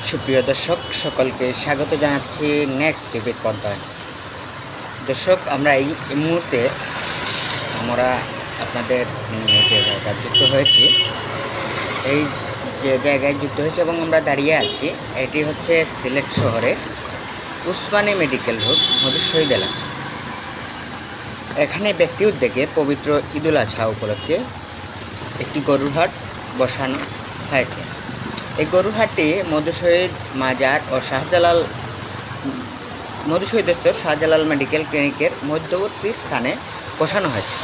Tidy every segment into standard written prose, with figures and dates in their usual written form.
সুপ্রিয় দর্শক সকলকে স্বাগত জানাচ্ছি নেক্সট টিভির পর্দায়। দর্শক, আমরা এই মুহূর্তে আমরা আপনাদের নিয়ে যে জায়গায় যুক্ত হয়েছি, এই যে জায়গায় যুক্ত হয়েছে এবং আমরা দাঁড়িয়ে আছি, এটি হচ্ছে সিলেট শহরে উসমানী মেডিকেল রোড, মধু শহীদ এলাকা। এখানে ব্যক্তি উদ্যোগে পবিত্র ঈদুল আজহা উপলক্ষে একটি গরুর হাট বসানো হয়েছে। এই গরুর হাটটি মধুশহীদ মাজার ও মধুশহীদস্থ শাহজালাল মেডিকেল ক্লিনিকের মধ্যবর্তী স্থানে বসানো হয়েছে।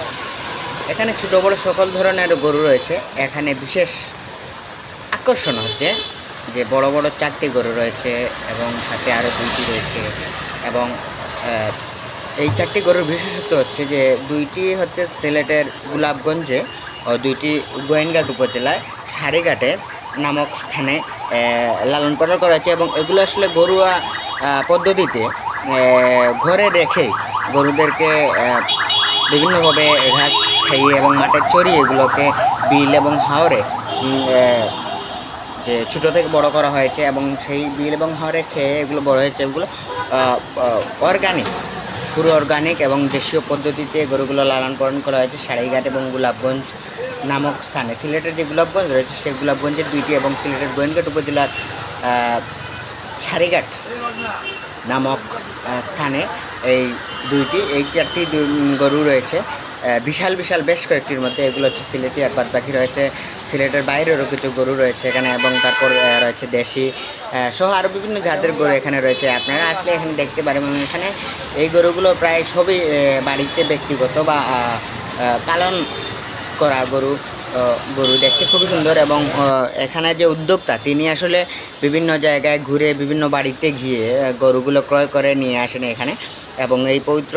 এখানে ছোটো বড়ো সকল ধরনের গরু রয়েছে। এখানে বিশেষ আকর্ষণ হচ্ছে যে বড় বড় 4টি গরু রয়েছে এবং সাথে আরও 2টি রয়েছে। এবং এই 4টি গরুর বিশেষত্ব হচ্ছে যে 2টি হচ্ছে সিলেটের গোলাপগঞ্জে ও 2টি গোয়েনঘাট উপজেলায় সারিঘাটের নামক স্থানে লালন পালন করা হয়েছে। এবং এগুলো আসলে ঘরোয়া পদ্ধতিতে ঘরে রেখেই গরুদেরকে বিভিন্নভাবে ঘাস খাইয়ে এবং মাঠে চড়িয়ে এগুলোকে বিল এবং হাওরে যে ছোটো থেকে বড় করা হয়েছে এবং সেই বিল এবং হাওরে খেয়ে এগুলো বড় হয়েছে। এগুলো অর্গানিক, পুরো অর্গানিক এবং দেশীয় পদ্ধতিতে গরুগুলো লালন পালন করা হয়েছে সারিঘাট এবং গোলাপগঞ্জ নামক স্থানে। সিলেটের যে গোলাপগঞ্জ রয়েছে সেই গোলাপগঞ্জের 2টি এবং সিলেটের গোয়েনঘাট উপজেলার সারিঘাট নামক স্থানে এই 4টি গরু রয়েছে। বিশাল বিশাল বেশ কয়েকটির মধ্যে এগুলো হচ্ছে সিলেটি, আর বাদ বাকি রয়েছে সিলেটের বাইরেরও কিছু গরু রয়েছে এখানে। এবং তারপর রয়েছে দেশি সহ আরও বিভিন্ন জাতের গরু এখানে রয়েছে। আপনারা আসলে এখানে দেখতে পারেন। এবং এখানে এই গরুগুলো প্রায় সবই বাড়িতে ব্যক্তিগত বা পালন করা গরু দেখতে খুবই সুন্দর। এবং এখানে যে উদ্যোক্তা তিনি আসলে বিভিন্ন জায়গায় ঘুরে বিভিন্ন বাড়িতে গিয়ে গরুগুলো ক্রয় করে নিয়ে আসেন এখানে। এবং এই পবিত্র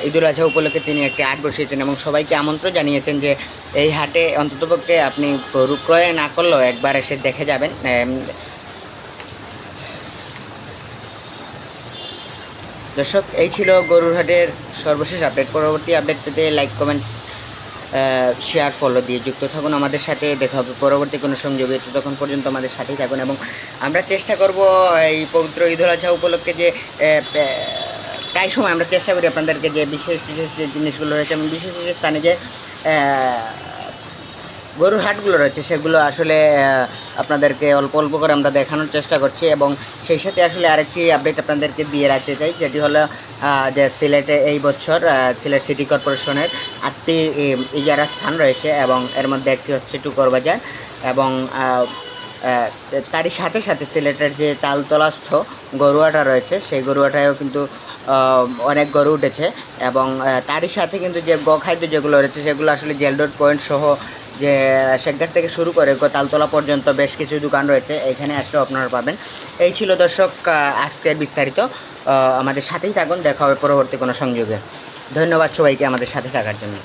ঈদুল আজহা উপলক্ষে তিনি একটি হাট বসিয়েছেন এবং সবাইকে আমন্ত্রণ জানিয়েছেন যে এই হাটে অন্ততপক্ষে আপনি গরু ক্রয় না করলেও একবার এসে দেখে যাবেন। দর্শক, এই ছিল গরুর হাটের সর্বশেষ আপডেট। পরবর্তী আপডেট পেতে লাইক, কমেন্ট, শেয়ার, ফলো দিয়ে যুক্ত থাকুন আমাদের সাথে। দেখা হবে পরবর্তী কোনো সংযোগে। ততক্ষণ পর্যন্ত আমাদের সাথেই থাকুন। এবং আমরা চেষ্টা করব এই পবিত্র ঈদুল আজহা উপলক্ষে যে প্রায় সময় আমরা চেষ্টা করি আপনাদেরকে যে বিশেষ যে জিনিসগুলো রয়েছে এবং বিশেষ স্থানে যে গরুর হাটগুলো রয়েছে সেগুলো আসলে আপনাদেরকে অল্প অল্প করে আমরা দেখানোর চেষ্টা করছি। এবং সেই সাথে আসলে আরেকটি আপডেট আপনাদেরকে দিয়ে রাখতে চাই, যেটি হলো যে সিলেটে এই বছর সিলেট সিটি কর্পোরেশনের 8টি ইজারা স্থান রয়েছে এবং এর মধ্যে একটি হচ্ছে টুকর বাজার। এবং তারই সাথে সাথে সিলেটের যে তালতলাস্থ গরুয়াটা রয়েছে সেই গরুয়াটায়ও কিন্তু অনেক গরু উঠেছে। এবং তারই সাথে কিন্তু যে খাদ্য যেগুলো রয়েছে সেগুলো আসলে জেল রোড পয়েন্ট সহ যে শেখঘাট থেকে শুরু করে তালতলা পর্যন্ত বেশ কিছু দোকান রয়েছে। এখানে আসলে আপনারা পাবেন। এই ছিল দর্শক আজকের বিস্তারিত। আমাদের সাথেই থাকুন। দেখা হবে পরবর্তী কোনো সংযোগে। ধন্যবাদ সবাইকে আমাদের সাথে থাকার জন্য।